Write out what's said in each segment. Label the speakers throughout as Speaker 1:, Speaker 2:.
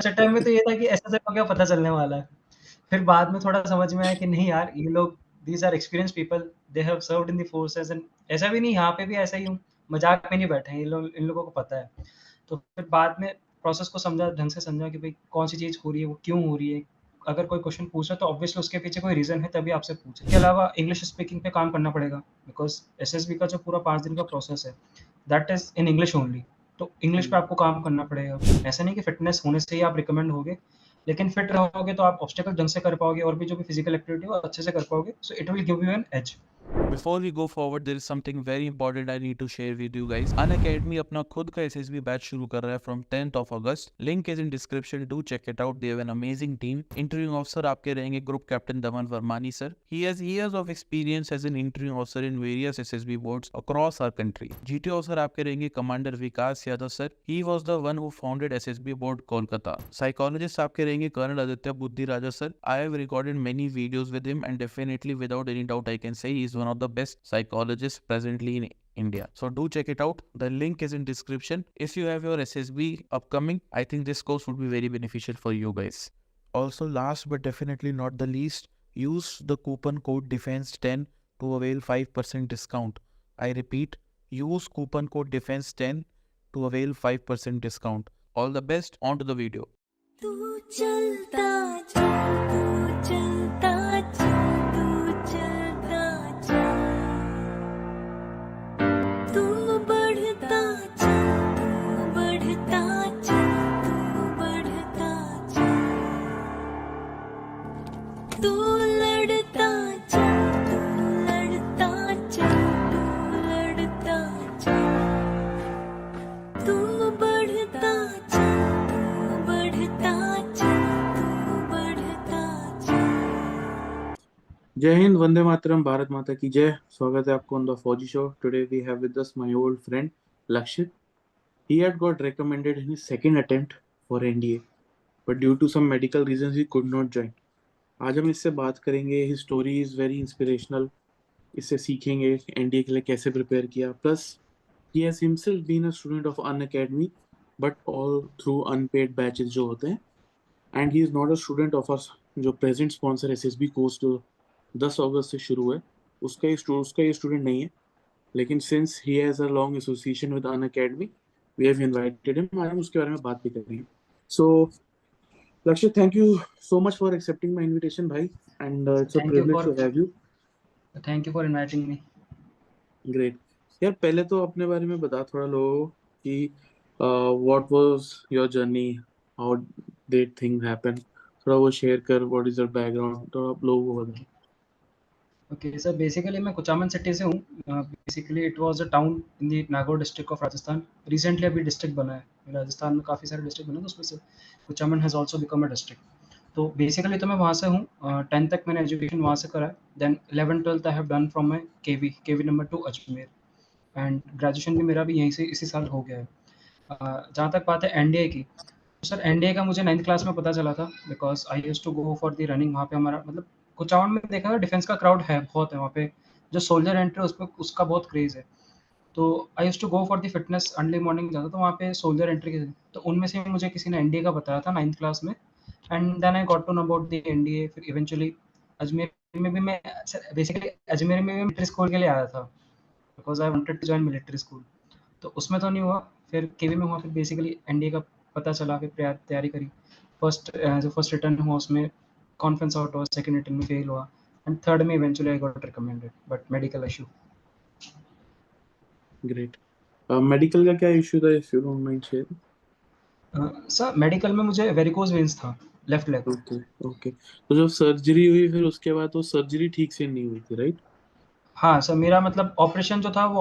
Speaker 1: First time में तो ये था कि ऐसा हो क्या पता चलने वाला है। फिर बाद में थोड़ा समझ में आया कि नहीं यार, ये लोग these are experienced people, they have served in the forces and ऐसा भी नहीं, यहाँ पे भी ऐसा ही हूँ, मज़ाक में नहीं बैठे हैं, इन लोगों को पता है। तो फिर बाद में प्रोसेस को समझा, ढंग से समझा कि भाई कौन-सी चीज़ हो रही है, वो क्यों हो रही है। अगर कोई क्वेश्चन पूछ रहा है तो ऑब्वियसली उसके पीछे कोई रीज़न है तभी आपसे पूछ रहा है। इसके अलावा इंग्लिश स्पीकिंग पे काम करना पड़ेगा बिकॉज़ एसएसबी का जो पूरा 5 दिन का प्रोसेस है, that is in English only. तो इंग्लिश पे आपको काम करना पड़ेगा। ऐसा नहीं कि फिटनेस होने से ही आप रिकमेंड होगे, लेकिन फिट रहोगे तो आप ऑब्स्टेकल ढंग से कर पाओगे और भी जो भी फिजिकल एक्टिविटी है वो अच्छे से कर पाओगे। So it will give you an edge.
Speaker 2: Before we go forward, there is something very important I need to share with you guys. Unacademy अपना खुद का SSB बैच शुरू कर रहा है from 10th of August. Link is in description. Do check it out. They have an amazing team. Interviewing officer आपके रहेंगे Group Captain Daman Varmani sir. He has years of experience as an interviewing officer in various SSB boards across our country. GT officer आपके रहेंगे Commander Vikas Yadav sir. He was the one who founded SSB board Kolkata. Psychologist आपके रहेंगे Colonel Aditya Buddhi Raja sir. I have recorded many videos with him and definitely without any doubt I can say he is one of the best psychologists presently in India. So do check it out. The link is in description. If you have your SSB upcoming, I think this course would be very beneficial for you guys. Also, last but definitely not the least, use the coupon code DEFENSE10 to avail 5% discount. I repeat, use coupon code DEFENSE10 to avail 5% discount. All the best. On to the video.
Speaker 3: तू चलता जा, तू चलता जा, तू चलता जा, तू बढ़ता जा, तू बढ़ता जा, तू बढ़ता जा, तू लड़ता जा, तू लड़ता जा, तू लड़ता जा, तू बढ़ता जा, तू बढ़ता जा, तू बढ़ता जा।
Speaker 4: जय हिंद, वंदे मातरम, भारत माता की जय। स्वागत है आपको on the Fauji show. Today we have with us my old friend Lakshit. He had got recommended in his second attempt for NDA, but due to some medical reasons he could not join. आज हम इससे बात करेंगे। His story is very inspirational. इससे सीखेंगे NDA के लिए कैसे प्रिपेयर किया। Plus he has himself been a student of Unacademy, but all through unpaid batches जो होते हैं. And he is not a student of us जो present sponsor SSB course जो 10 अगस्त से शुरू है, उसका ये स्टूडेंट नहीं है। लेकिन since he has a long association with an academy, we have invited him. आज हम उसके बारे में बात भी करेंगे। So Lakshit, thank you so much for accepting my invitation भाई, and it's a privilege to have you.
Speaker 1: Thank you for inviting me.
Speaker 4: Great. यार, पहले तो अपने बारे में बता थोड़ा लोगों कि what was your journey, how did thing happen. थोड़ा वो शेयर कर, व्हाट इज योर बैकग्राउंड, तो आप लोगों को बता।
Speaker 1: ओके सर, बेसिकली मैं कुचामन सिटी से हूँ। Basically it was a town in the Nagaur district of Rajasthan. Recently अभी डिस्ट्रिक्ट बना है राजस्थान में, काफ़ी सारे डिस्ट्रिक्ट बने हैं, तो उसमें से Kuchaman has also become a district. तो बेसिकली तो मैं वहाँ से हूँ। 10th तक मैंने एजुकेशन वहाँ से करा है। Then 11th-12th I have done from my KV number 2 Ajmer, and graduation भी मेरा भी यहीं से इसी साल हो गया है। जहाँ तक बात है एनडीए की, तो सर एनडीए का मुझे 9th क्लास में पता चला था because I used to go for the running. वहाँ पे हमारा मतलब कुचामन में देखा है डिफेंस का क्राउड है, बहुत है वहाँ पे। जो सोल्जर एंट्री है उसपे उसका बहुत क्रेज़ है। तो I used to go for the fitness, early morning जाता था वहाँ पे सोल्जर एंट्री के। तो उनमें से मुझे किसी ने एनडीए का बताया था 9th क्लास में, and then I got to know about the NDA. फिर इवेंचुअली अजमेर में भी मैं बेसिकली अजमेर में भी मिलिट्री स्कूल के लिए आया था because I wanted to join military school. तो उसमें तो नहीं हुआ। फिर केवी में हुआ, फिर बेसिकली एनडीए का पता चला, फिर तैयारी करी। जो फर्स्ट रिटर्न हुआ उसमें कॉन्फ्रेंस आउट हुआ, सेकंड रिटर्न में फेल हुआ, एंड थर्ड में eventually I got recommended but medical issue.
Speaker 4: Great. Medical का क्या इश्यू था, if you don't mind share?
Speaker 1: Sir medical में मुझे वेरिकोज वेन्स था, लेफ्ट लेग।
Speaker 4: Okay, okay. तो जब सर्जरी हुई फिर उसके बाद तो सर्जरी ठीक से नहीं हुई थी, राइट?
Speaker 1: हाँ सर, मेरा मतलब ऑपरेशन जो था वो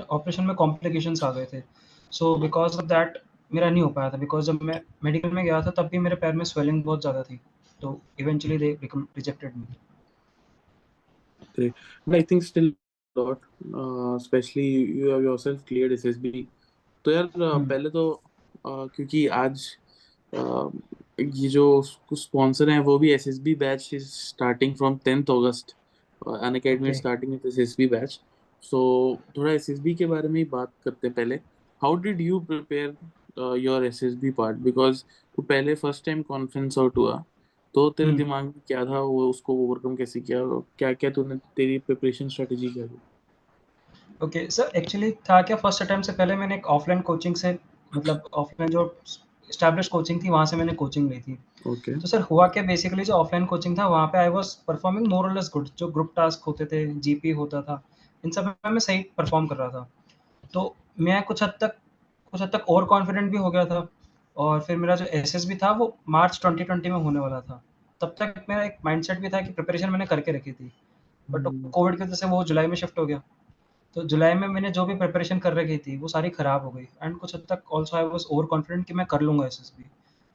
Speaker 1: ऑपरेशन में कॉम्प्लिकेशंस आ गए थे। सो बिकॉज ऑफ दैट मेरा नहीं हो पाया था, बिकॉज जब मैं मेडिकल में गया था तब भी मेरे पैर में स्वेलिंग बहुत ज़्यादा थी। तो eventually they rejected me.
Speaker 4: Great. But I think still lot, especially you have yourself cleared SSB. तो यार, पहले तो क्योंकि आज ये जो स्पॉन्सर हैं वो भी SSB batch is starting from 10th अगस्त। Unacademy
Speaker 1: okay.
Speaker 4: Starting with SSB batch. So थोड़ा SSB के बारे में ही बात करते हैं पहले। How did you prepare your SSB part? Because तो पहले फर्स्ट टाइम कॉन्फ्रेंस आउट हुआ तो तेरे
Speaker 1: हम्म
Speaker 4: दिमाग में क्या था, वो उसको ओवरकम कैसे किया, क्या क्या तूने, तेरी प्रिपरेशन स्ट्रेटेजी क्या थी?
Speaker 1: ओके सर, एक्चुअली था क्या, फर्स्ट अटेम्प्ट से पहले मैंने एक ऑफलाइन कोचिंग से, मतलब ऑफलाइन जो एस्टैब्लिश कोचिंग थी वहाँ से मैंने कोचिंग ली थी।
Speaker 4: ओके।
Speaker 1: तो सर हुआ क्या, बेसिकली जो ऑफलाइन कोचिंग था वहाँ पे आई वाज परफॉर्मिंग मोर और लेस गुड। जो ग्रुप टास्क होते थे, जीपी होता था, इन सब में मैं सही परफॉर्म कर रहा था। तो मैं कुछ हद तक ओवर कॉन्फिडेंट भी हो गया था। और फिर मेरा जो एसएसबी था वो मार्च 2020 में होने वाला था। तब तक मेरा एक माइंडसेट भी था कि प्रिपरेशन मैंने करके रखी थी, बट
Speaker 4: हम्म।
Speaker 1: कोविड की वजह से वो जुलाई में शिफ्ट हो गया। तो जुलाई में मैंने जो भी प्रिपरेशन कर रखी थी वो सारी खराब हो गई, एंड कुछ हद तक also I was over confident कि मैं कर लूँगा एसएसबी।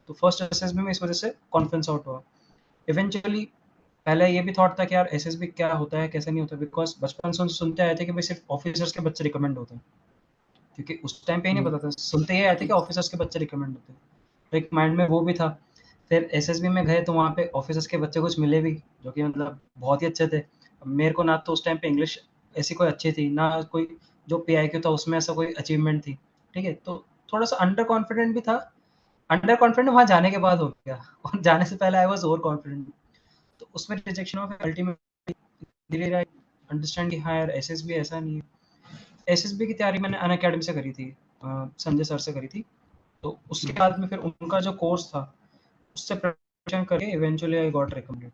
Speaker 1: तो फर्स्ट एसएसबी में इस वजह से कॉन्फिडेंस आउट हुआ। इवेंचुअली पहले ये भी थॉट था कि यार एसएसबी क्या होता है, कैसे नहीं होता, बिकॉज़ बचपन से सुनते आए थे कि भाई सिर्फ़ ऑफिसर्स के बच्चे रिकमेंड होते हैं। क्योंकि उस टाइम पे ही नहीं पता था, सुनते ये आए थे कि ऑफिसर्स के बच्चे रिकमेंड होते हैं। तो एक माइंड में वो भी था। फिर एसएसबी में गए तो वहाँ पे ऑफिसर्स के बच्चे कुछ मिले भी, जो कि मतलब बहुत ही अच्छे थे। अब मेरे को ना तो उस टाइम पे इंग्लिश ऐसी कोई अच्छी थी, ना कोई जो पीआईक्यू था उसमें ऐसा कोई अचीवमेंट थी। ठीक है? तो थोड़ा-सा अंडर कॉन्फिडेंट भी था। अंडर कॉन्फिडेंट वहाँ जाने के बाद हो गया और जाने से पहले आई वाज़ ओवर कॉन्फिडेंट। तो उसमें रिजेक्शन हुआ, फिर अल्टीमेटली धीरे-धीरे आई अंडरस्टैंड कि हाँ यार एसएसबी ऐसा नहीं है। एसएसबी की तैयारी मैंने अनअकैडमी से करी थी, संजय सर से करी थी। तो उसके बाद में फिर उनका जो कोर्स था उससे प्रिपरेशन करके eventually I got recommended.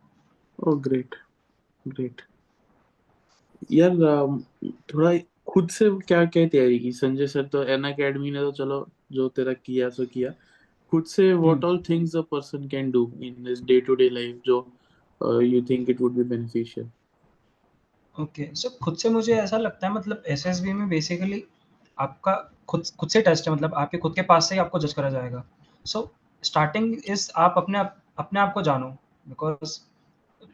Speaker 4: Oh great, great. यार थोड़ा खुद से क्या क्या तैयारी की? संजय सर तो एन अकेडमी ने तो चलो जो तेरा किया सो किया, खुद से
Speaker 1: हुँ।
Speaker 4: What all things a person can do in his day to day life जो you think it would be beneficial?
Speaker 1: Okay, so खुद से मुझे ऐसा लगता है, मतलब एसएसबी में बेसिकली आपका खुद खुद से टेस्ट है, मतलब आपके खुद के पास से ही आपको जज करा जाएगा। सो स्टार्टिंग इज़ आप अपने आप को जानो, बिकॉज़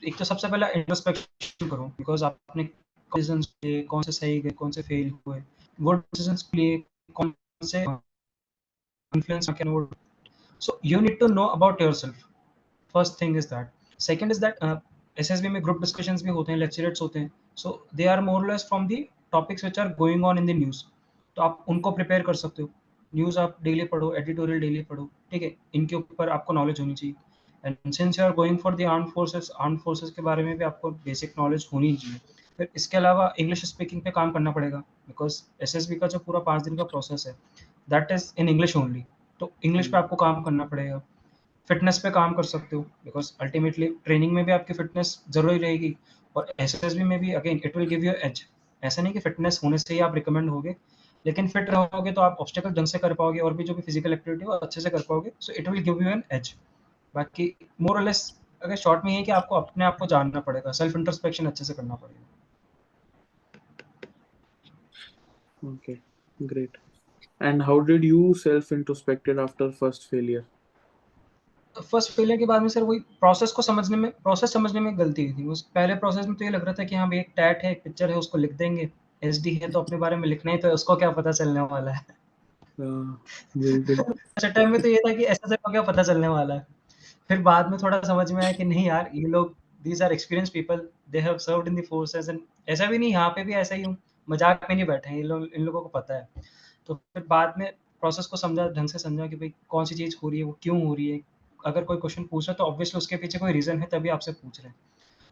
Speaker 1: एक तो सबसे पहले इंट्रोस्पेक्शन करो, बिकॉज़ आपने डिसीज़न्स लिए, कौन से सही गए, कौन से फेल हुए, वो डिसीज़न्स लिए, कौन से इन्फ्लुएंस कैन वो। So you need to know about yourself. First thing is that. Second is that SSB में ग्रुप डिस्कशंस भी होते हैं, लेक्चरेट्स होते हैं। सो दे आर मोर और less from the topics which are going on in the news. तो आप उनको प्रिपेयर कर सकते हो। न्यूज़ आप डेली पढ़ो, एडिटोरियल डेली पढ़ो, ठीक है? इनके ऊपर आपको नॉलेज होनी चाहिए। And since you are going for the armed forces के बारे में भी आपको बेसिक नॉलेज होनी चाहिए। फिर इसके अलावा इंग्लिश स्पीकिंग पे काम करना पड़ेगा, बिकॉज़ एसएसबी का जो पूरा 5 दिन का प्रोसेस है, that is in English only. तो इंग्लिश पे आपको काम करना पड़ेगा। फिटनेस पे काम कर सकते हो, बिकॉज़ अल्टीमेटली ट्रेनिंग में भी आपकी फिटनेस ज़रूरी रहेगी, और एसएसबी में भी again it will give you edge. ऐसा नहीं कि फिटनेस होने से ही आप रिकमेंड होगे, लेकिन फिट रहोगे तो आप ऑब्स्टेकल ढंग से कर पाओगे, और भी जो भी फिजिकल एक्टिविटी है वो अच्छे से कर पाओगे, so it will give you an edge. बाकी मोर और लेस अगर शॉर्ट में ये है कि आपको अपने आप को जानना पड़ेगा, सेल्फ इंट्रोस्पेक्शन अच्छे से करना पड़ेगा।
Speaker 4: Okay, great. And how did you self introspected after first failure?
Speaker 1: First failure के बाद में सर वही प्रोसेस समझने में गलती हुई थी। उस पहले प्रोसेस में तो ये लग रहा था कि हाँ भाई एक टैट है, एक पिक्चर है, उसको लिख देंगे। एसडी है तो अपने बारे में लिखना ही तो है, उसको क्या पता चलने वाला है।
Speaker 4: बिल्कुल।
Speaker 1: फर्स्ट टाइम में तो ये था कि ऐसा को क्या पता चलने वाला है। फिर बाद में थोड़ा समझ में आया कि नहीं यार, ये लोग these are experience people, they have served in the forces, and ऐसा भी नहीं, यहाँ पे भी ऐसा ही हूँ, मजाक में नहीं बैठे हैं, इन लोगों को पता है। तो फिर बाद में प्रोसेस को समझा, ढंग से समझा कि भाई कौन सी चीज़ हो रही है, वो क्यों हो रही है। अगर कोई क्वेश्चन पूछ रहा है तो ऑब्वियसली उसके पीछे कोई रीज़न है, तभी आपसे पूछ रहे हैं।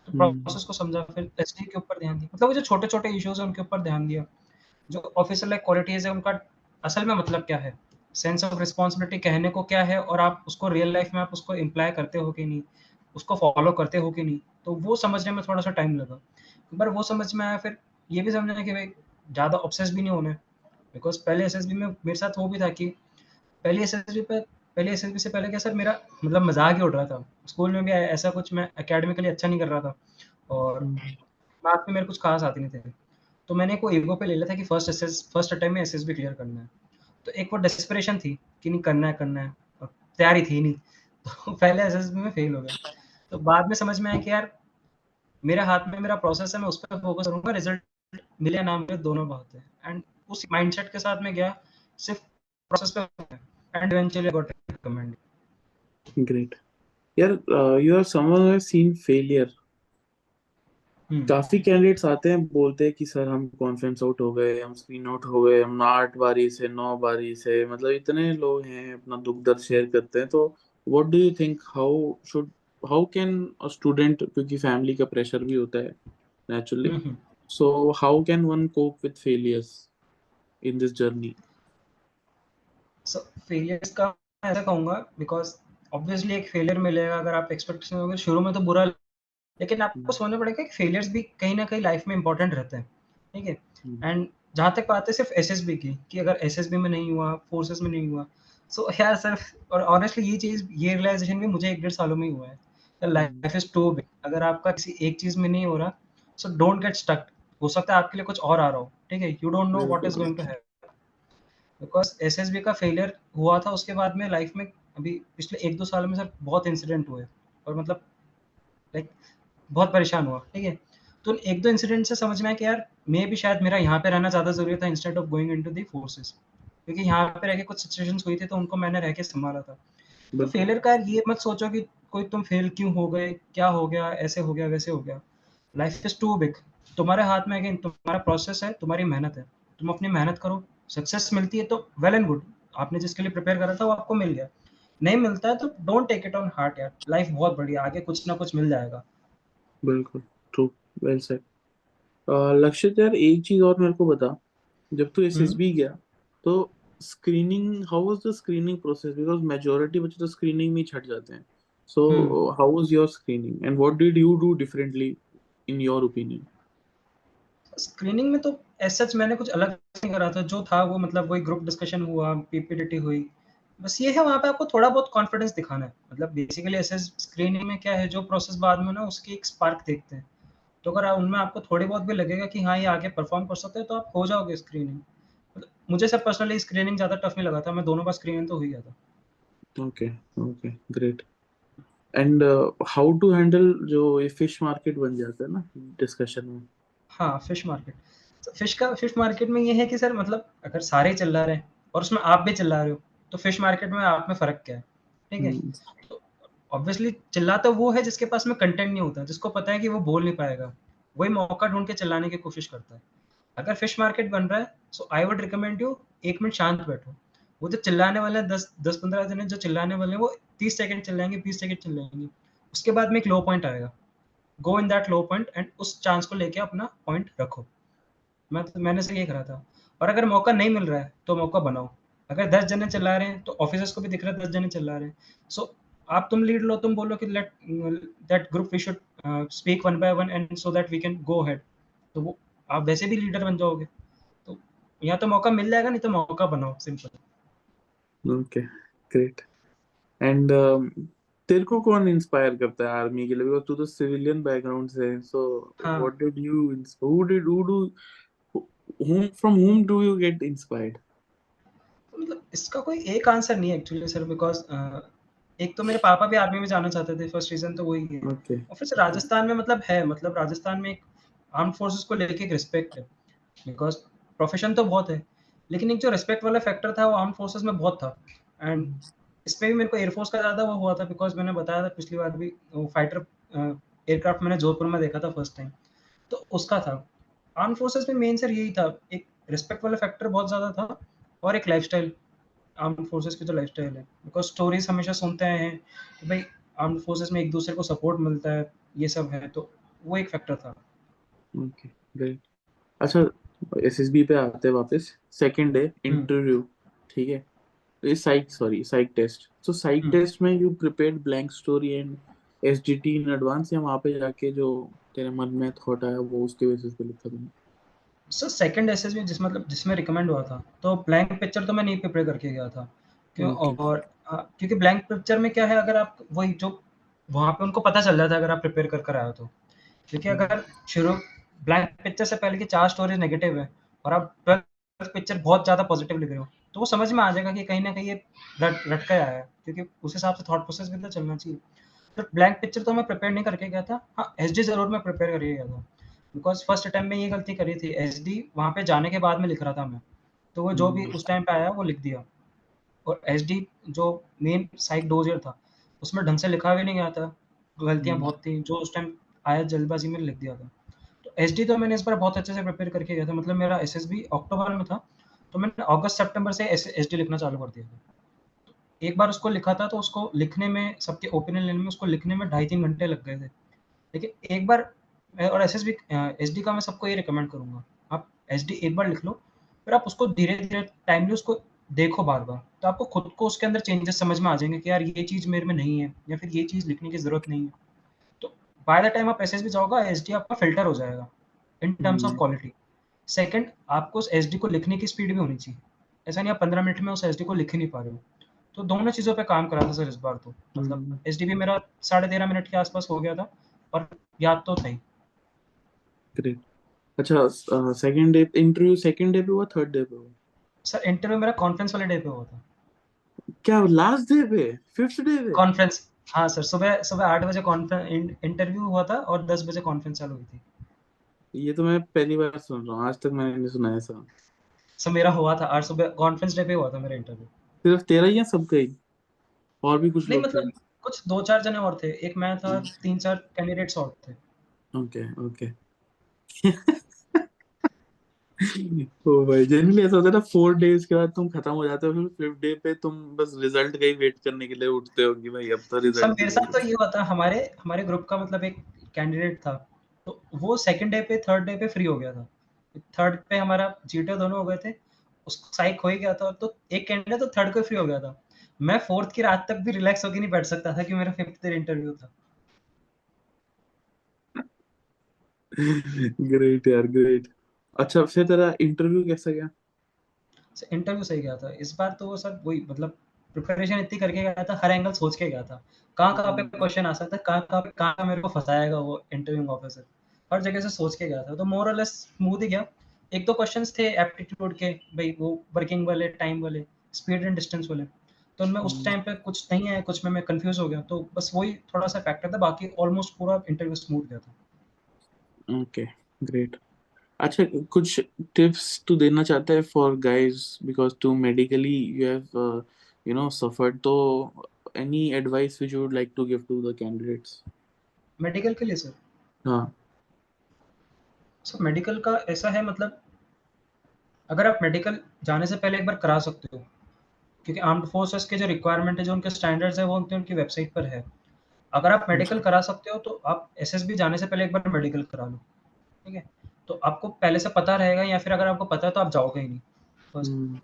Speaker 1: तो
Speaker 4: हम्म।
Speaker 1: प्रोसेस को समझा, फिर एसडी के ऊपर ध्यान दिया, मतलब वो जो छोटे-छोटे इश्यूज़ हैं उनके ऊपर ध्यान दिया। जो ऑफिसर लाइक क्वालिटीज़ है उनका असल में मतलब क्या है? सेंस ऑफ रिस्पॉन्सिबिलिटी कहने को क्या है, और आप उसको रियल लाइफ में आप उसको इम्प्लाई करते हो कि नहीं? उसको फॉलो करते हो कि नहीं? तो वो समझने में थोड़ा-सा टाइम लगा। एक बार वो समझ में आया, फिर ये भी समझना कि भाई ज़्यादा ऑब्सेस भी नहीं होना है। बिकॉज़ पहले एसएसबी में मेरे साथ वो भी था कि पहली एसएसबी पे पहली एसएसबी से पहले क्या सर, मेरा मतलब मज़ाक ही उड़ रहा था। स्कूल में भी ऐसा कुछ मैं एकेडमिकली अच्छा नहीं कर रहा था, और मार्क्स में मेरे कुछ खास आते नहीं थे। तो मैंने एक वो ईगो पे ले लिया था कि फर्स्ट अटेम्प्ट में एसएसबी क्लियर करना है। तो एक वो डेस्परेशन थी कि नहीं करना है, और तैयारी थी नहीं। तो पहले एसएसबी में फेल हो गया। तो बाद में समझ में आया कि यार मेरे हाथ में मेरा प्रोसेस है, मैं उस पे फोकस करूँगा, रिजल्ट मिले या ना मिले दोनों बात है। एंड उस माइंडसेट के साथ मैं गया, सिर्फ प्रोसेस पे, and eventually got recommended.
Speaker 4: Great. यार you are someone who has seen failure.
Speaker 1: हुँ।
Speaker 4: काफी कैंडिडेट्स आते हैं, बोलते हैं कि सर हम कॉन्फ्रेंस आउट हो गए, हम स्क्रीन आउट हो गए, हम 8 बारी से 9 बारी से, मतलब इतने लोग हैं अपना दुख दर्द शेयर करते हैं। तो what do you think, how can a student, क्योंकि family का pressure भी होता है naturally, so how can one cope with failures in this journey?
Speaker 1: So failures का मैं ऐसा कहूँगा, बिकॉज़ ऑब्वियसली एक फेलियर मिलेगा अगर आप एक्सपेक्टेशन होगे शुरू में तो बुरा, लेकिन आपको समझना पड़ेगा कि फेलियर्स भी कहीं न कहीं लाइफ में इम्पोर्टेंट रहते हैं, ठीक है? एंड जहाँ तक बात है सिर्फ एसएसबी की, कि अगर एसएसबी में नहीं हुआ, फोर्सेस में नहीं हुआ, सो यार सिर्फ, और ऑनेस्टली ये रियलाइज़ेशन भी मुझे 1 डेढ़ सालों में ही हुआ है। लाइफ इज़ टू बिग, अगर आपका किसी एक चीज़ में नहीं हो रहा, सो डोंट गेट स्टक। हो सकता है आपके लिए कुछ और आ रहा हो, ठीक है? You don't know what is going to happen. Because SSB का फेलियर हुआ था, उसके बाद में लाइफ में अभी पिछले 1-2 साल में सर बहुत इंसिडेंट हुए, और मतलब लाइक बहुत परेशान हुआ, ठीक है? तो उन 1-2 इंसिडेंट से समझ में आया कि यार मे बी शायद मेरा यहाँ पे रहना ज़्यादा ज़रूरी था instead of going into the forces, क्योंकि यहाँ पे रह के कुछ सिचुएशंस हुई थी तो उनको मैंने रह के सँभाला था। तो
Speaker 4: बिल्कुल।
Speaker 1: फेलियर का यार ये मत सोचो कि कोई तुम फेल क्यों हो गए, क्या हो गया, ऐसे हो गया, वैसे हो गया। Life is too big. तुम्हारे हाथ में अगेन तुम्हारा प्रोसेस है, तुम्हारी मेहनत है। तुम अपनी मेहनत करो, सक्सेस मिलती है तो वेल एंड गुड। आपने जिसके लिए प्रिपेयर करा था वो आपको मिल गया। नहीं मिलता है तो don't take it on heart यार। लाइफ बहुत बड़ी है, आगे कुछ ना कुछ मिल जाएगा।
Speaker 4: बिल्कुल ट्रू, वेल सेड। लक्षित यार, एक चीज और मेरे को बता, जब तू
Speaker 1: हुँ।
Speaker 4: एसएसबी गया तो screening, how was the screening process, because majority बच्चे तो स्क्रीनिंग में ही छट जाते हैं, सो
Speaker 1: हुँ।
Speaker 4: How was your screening and what did you do differently in your opinion?
Speaker 1: Screening में तो एज़ सच मैंने कुछ अलग नहीं करा था, जो था वो मतलब वही ग्रुप डिस्कशन हुआ, पीपीटीटी हुई। बस ये है वहाँ पे आपको थोड़ा बहुत कॉन्फिडेंस दिखाना है। मतलब बेसिकली ऐसे स्क्रीनिंग में क्या है, जो प्रोसेस बाद में ना उसकी एक स्पार्क देखते हैं। तो अगर उनमें आपको थोड़ी बहुत भी लगेगा कि हाँ, ये आगे परफ़ॉर्म कर सकते हैं तो आप हो जाओगे स्क्रीनिंग। मतलब मुझे सर पर्सनली स्क्रीनिंग ज़्यादा टफ नहीं लगा था, मैं दोनों बार स्क्रीनिंग तो हो ही गया था।
Speaker 4: Okay, okay, great. And how to handle जो ये फिश मार्केट बन जाता है ना डिस्कशन में?
Speaker 1: हाँ, फिश मार्केट। तो फिश मार्केट में ये है कि सर मतलब अगर सारे चिल्ला रहे हैं और उसमें आप भी चिल्ला रहे हो, तो फिश मार्केट में आप में फ़र्क क्या है? ठीक है?
Speaker 4: हम्म,
Speaker 1: तो ऑब्वियसली चिल्लाता वो है जिसके पास में कंटेंट नहीं होता, जिसको पता है कि वो बोल नहीं पाएगा। वही मौका ढूँढ के चिल्लाने की कोशिश करता है। अगर फिश मार्केट बन रहा है, so I would recommend you 1 minute शांत बैठो। वो जो चिल्लाने वाले हैं 10-15 जने जो चिल्लाने वाले हैं, वो 30 सेकंड चिल्लाएँगे, 20 सेकंड चिल्लाएँगे। उसके बाद में एक लो पॉइंट आएगा। Go in that low point and उस चांस को लेके अपना पॉइंट रखो। मैंने से ये करा था। और अगर मौका नहीं मिल रहा है, तो मौका बनाओ। अगर 10 जने चिल्ला रहे हैं, तो ऑफिसर्स को भी दिख रहा है 10 जने चिल्ला रहे हैं। सो आप तुम लीड लो, तुम बोलो कि let that group we should speak one by one and so that we can go ahead. तो वो आप वैसे भी लीडर बन जाओगे। तो या तो मौका मिल जाएगा, नहीं तो मौका बनाओ, सिंपल।
Speaker 4: Okay, great. एंड तेरे को कौन इंस्पायर करता है आर्मी के लिए, बिकॉज तू तो सिविलियन बैकग्राउंड से है, सो
Speaker 1: हाँ,
Speaker 4: what did you, who do, whom from whom do you get inspired?
Speaker 1: तो मतलब इसका कोई एक आंसर नहीं है एक्चुअली सर, बिकॉज़ एक तो मेरे पापा भी आर्मी में जाना चाहते थे, फर्स्ट रीज़न तो वही है।
Speaker 4: Okay.
Speaker 1: और फिर से राजस्थान में मतलब है, मतलब राजस्थान में एक आर्म्ड फोर्सेस को लेके एक रिस्पेक्ट है। बिकॉज़ प्रोफ़ेशन तो बहुत है, लेकिन एक जो रिस्पेक्ट वाला फैक्टर था वो आर्म्ड फोर्सेस में बहुत था। एंड इसमें भी मेरे को एयरफोर्स का ज़्यादा वो हुआ था, बिकॉज़ मैंने बताया था पिछली बार भी, वो फाइटर एयरक्राफ्ट मैंने जोधपुर में देखा था फर्स्ट टाइम, तो उसका था। आर्म्ड फोर्सेस में मेन सर यही था, एक रिस्पेक्ट वाला फैक्टर बहुत ज़्यादा था, और एक लाइफ़स्टाइल, आर्म्ड फोर्सेस की जो लाइफ़स्टाइल है। बिकॉज़ स्टोरीज़ हमेशा सुनते आए हैं कि भाई आर्म्ड फोर्सेस में एक-दूसरे को सपोर्ट मिलता है, ये सब है, तो वो एक फैक्टर था।
Speaker 4: Okay, great. अच्छा, एसएसबी पे आते हैं वापस। सेकंड डे
Speaker 1: हुँ,
Speaker 4: इंटरव्यू, ठीक है? तो ये साइक टेस्ट, तो साइक
Speaker 1: हुँ।
Speaker 4: टेस्ट में you prepared blank story and SDT in advance, या वहां पे जाके जो तेरे मन में थॉट आया वो उसके बेसिस पे लिखा तुमने?
Speaker 1: सर सेकंड एसएसबी जिसमें रिकमेंड हुआ था, तो ब्लैंक पिक्चर तो मैं नहीं प्रिपेयर करके गया था। क्यों?
Speaker 4: ओके।
Speaker 1: और क्योंकि ब्लैंक पिक्चर में क्या है, अगर आप वही जो वहाँ पे उनको पता चल जाता है अगर आप प्रिपेयर कर आए हो तो। क्योंकि अगर शुरू ब्लैंक पिक्चर से पहले की 4 स्टोरीज़ नेगेटिव है और आप 12th पिक्चर बहुत ज़्यादा पॉजिटिव लिख रहे हो, तो वो समझ में आ जाएगा कि कहीं न कहीं ये रट के आया है, क्योंकि उस हिसाब से थॉट प्रोसेस भी तो चलना चाहिए। तो ब्लैंक पिक्चर तो मैं प्रिपेयर नहीं करके गया था। हाँ, एसडी ज़रूर मैं प्रिपेयर करके गया था। बिकॉज़ फर्स्ट अटेम्प्ट में ये गलती करी थी, एसडी वहाँ पे जाने के बाद में लिख रहा था मैं। तो वो जो भी उस टाइम पे आया वो लिख दिया, और एसडी जो मेन साइक डोज़ियर था, उसमें ढंग से लिखा भी नहीं गया था। गलतियाँ बहुत थी, जो उस टाइम आया जल्दबाज़ी में लिख दिया था। तो एसडी तो मैंने इस बार बहुत अच्छे से प्रिपेयर करके गया था, मतलब मेरा एसएसबी अक्टूबर में था, तो मैंने अगस्त-सितंबर से एसडी लिखना चालू कर दिया था। एक बार उसको लिखा था तो उसको लिखने में, सबके ओपिनियन लेने में उसको लिखने में 2.5-3 घंटे लग गए थे। लेकिन एक बार और एसडी का मैं सबको ये रिकमेंड करूँगा, आप एसडी एक बार लिख लो, फिर आप उसको धीरे-धीरे टाइमली उसको देखो बार-बार, तो आपको खुद को उसके अंदर चेंजेस समझ में आ जाएँगे कि यार ये चीज़ मेरे में नहीं है या फिर ये चीज़ लिखने की ज़रूरत नहीं है। तो बाय द टाइम आप एसएसबी जाओगे, एसडी आपका फ़िल्टर हो जाएगा in terms of quality. Second, आपको उस एसडी को लिखने की स्पीड भी होनी चाहिए। ऐसा नहीं आप 15 मिनट में उस एसडी को लिख ही नहीं पा रहे हो। तो दोनों चीज़ों पे काम करा था सर इस बार तो। मतलब एसडी भी मेरा 13.5 मिनट के आस-पास हो गया था और याद तो था ही।
Speaker 4: ग्रेट। अच्छा, second day interview second day पे हुआ, थर्ड डे पे हुआ?
Speaker 1: सर इंटरव्यू मेरा कॉन्फ्रेंस वाले डे पे हुआ था।
Speaker 4: क्या लास्ट डे पे, फिफ्थ डे पे?
Speaker 1: कॉन्फ्रेंस, हाँ सर, सुबह सुबह 8 बजे इंटरव्यू हुआ था और 10 बजे कॉन्फ्रेंस चालू हुई थी।
Speaker 4: ये तो मैं पहली बार सुन रहा हूँ, आज तक मैंने नहीं सुना ऐसा।
Speaker 1: सर मेरा हुआ था आज सुबह, कॉन्फ्रेंस डे पे हुआ था मेरा इंटरव्यू।
Speaker 4: सिर्फ तेरा ही या सबका ही, और भी कुछ
Speaker 1: नहीं
Speaker 4: लोग थे?
Speaker 1: मतलब कुछ 2-4 जने और थे, एक मैं था, 3-4 कैंडिडेट्स और थे।
Speaker 4: Okay okay. ओ भाई, जनरली ऐसा होता है ना, 4 डेज के बाद तुम खत्म हो जाते हो, फिर फिफ्थ डे पे तुम बस रिजल्ट का ही वेट करने के लिए उठते हो कि भाई अब तो
Speaker 1: सर
Speaker 4: रिजल्ट
Speaker 1: मेरे साथ तो ये हुआ था, हमारे हमारे ग्रुप का मतलब एक कैंडिडेट था, तो वो सेकंड डे पे थर्ड डे पे फ्री हो गया था। थर्ड पे हमारा जीटे दोनों हो गए थे, उसको साइक हो ही गया था, तो एक कैंडिडेट तो थर्ड को फ्री हो गया था। मैं फोर्थ की रात तक भी रिलैक्स होकर नहीं बैठ सकता था कि मेरा फिफ्थ डे इंटरव्यू था।
Speaker 4: ग्रेट यार, ग्रेट। अच्छा, फिर तेरा इंटरव्यू कैसा गया?
Speaker 1: इंटरव्यू सही गया था इस बार तो सर, वही मतलब प्रिपरेशन इतनी करके गया था, हर एंगल सोच के गया था, कहाँ पे क्वेश्चन आ सकता है, कहाँ मेरे को फंसाएगा वो इंटरव्यूइंग ऑफिसर, हर जगह से सोच के गया था, तो मोर और लेस स्मूथ ही गया। एक दो क्वेश्चंस थे एप्टीट्यूड के, भाई वो वर्किंग वाले, टाइम वाले, स्पीड एंड डिस्टेंस वाले, तो उनमें उस टाइम पे कुछ नहीं है, कुछ में मैं कंफ्यूज हो गया, तो बस वही थोड़ा सा फैक्टर था, बाकी ऑलमोस्ट पूरा इंटरव्यू स्मूथ गया था।
Speaker 4: Okay, great. अच्छा, कुछ टिप्स तू देना चाहता है फॉर गाइस, बिकॉज तू मेडिकली यू हैव सफर्ड, तो any advice which you would like to give to the candidates?
Speaker 1: Medical के लिए सर,
Speaker 4: हाँ।
Speaker 1: मेडिकल का ऐसा है, मतलब अगर आप मेडिकल जाने से पहले एक बार करा सकते हो, क्योंकि आर्म्ड फोर्सेस के जो रिक्वायरमेंट है, जो उनके स्टैंडर्ड्स है, वो उनकी वेबसाइट पर है। अगर आप मेडिकल करा सकते हो तो आप एसएसबी जाने से पहले एक बार मेडिकल करा लो, ठीक है? तो आपको पहले से पता रहेगा, या फिर अगर आपको पता है तो आप जाओगे ही नहीं फर्स्ट।
Speaker 4: हम्म,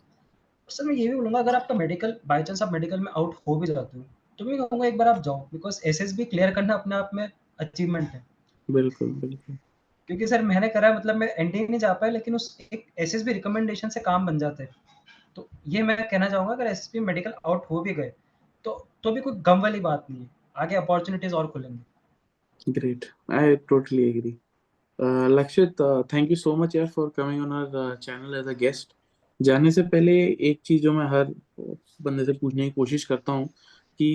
Speaker 1: सर मैं ये भी बोलूँगा, अगर आपका मेडिकल बाय चांस आप मेडिकल में आउट हो भी जाते हो, तो मैं कहूँगा एक बार आप जाओ, बिकॉज़ एसएसबी क्लियर करना अपने आप में अचीवमेंट है।
Speaker 4: बिल्कुल बिल्कुल।
Speaker 1: क्योंकि सर मैंने करा है, मतलब मैं एनडीए नहीं जा पाया, लेकिन उस एक एसएसबी रिकमेंडेशन से काम बन जाता है। तो ये मैं कहना चाहूँगा, अगर एसएसबी मेडिकल आउट हो भी गए, तो भी कोई गम वाली बात नहीं है। आगे अपॉर्च्युनिटीज़ और खुलेंगी।
Speaker 4: Great, I totally agree. Lakshit, thank you so much यार for coming on our channel as a guest. जाने से पहले एक चीज जो मैं हर बंदे से पूछने की कोशिश करता हूँ कि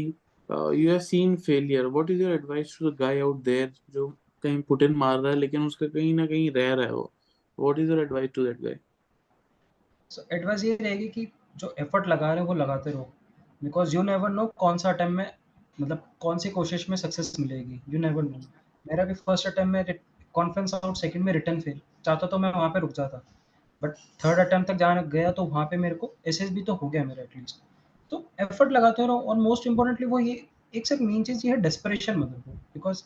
Speaker 4: you have seen failure, what is your advice to the guy out there जो कहीं पुट इन मार रहा है लेकिन उसका कहीं ना कहीं रह रहा है वो, what is your advice to that guy?
Speaker 1: So advice ये रहेगी कि जो एफर्ट लगा रहे हो वो लगाते रहो, बिकॉज़ यू नेवर नो कौन सा अटेम्प्ट में, मतलब कौन सी कोशिश में सक्सेस मिलेगी, यू नेवर नो। मेरा भी फर्स्ट अटेम्प्ट में कॉन्फ्रेंस आउट, सेकंड में रिटर्न फेल, चाहता तो मैं वहाँ पे रुक जाता, बट थर्ड अटेम्प्ट तक जाने गया तो वहाँ पे मेरे को एसएसबी तो हो गया मेरा एटलीस्ट। तो एफर्ट लगाते रहो, और मोस्ट इम्पोर्टेंटली वो ये, एक सिर्फ मेन चीज़ ये है, डेस्परेशन मत रखो, बिकॉज़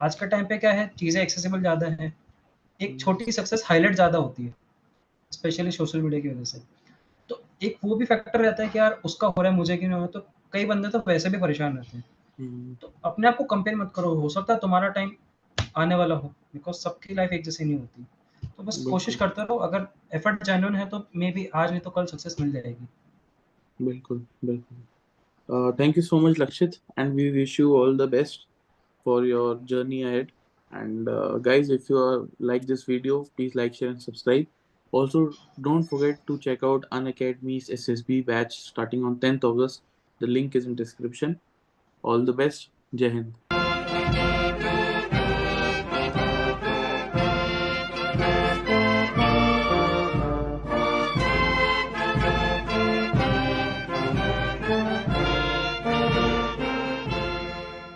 Speaker 1: आज के टाइम पे क्या है, चीज़ें एक्सेसिबल ज़्यादा हैं, एक छोटी सक्सेस हाइलाइट ज़्यादा होती है, स्पेशली सोशल मीडिया की वजह से। तो एक वो भी फैक्टर रहता है कि यार उसका हो रहा है, मुझे क्यों नहीं हो रहा, तो कई बंदे तो वैसे भी परेशान रहते हैं। तो अपने आप को कंपेयर मत करो, हो सकता है तुम्हारा टाइम आने वाला हो, बिकॉज़ सबकी लाइफ एक जैसी नहीं होती। तो बस कोशिश
Speaker 4: बिल्कुल
Speaker 1: करते रहो, अगर एफर्ट जेन्युइन है तो मे बी आज नहीं तो कल सक्सेस मिल जाएगी।
Speaker 4: बिल्कुल बिल्कुल। Thank you so much Lakshit, and we wish you all the best for your journey ahead. And guys, if you are like this video, please like, share, and subscribe. Also, don't forget to check out Unacademy's SSB batch starting on 10th August. The link is in description. All the best. Jai Hind.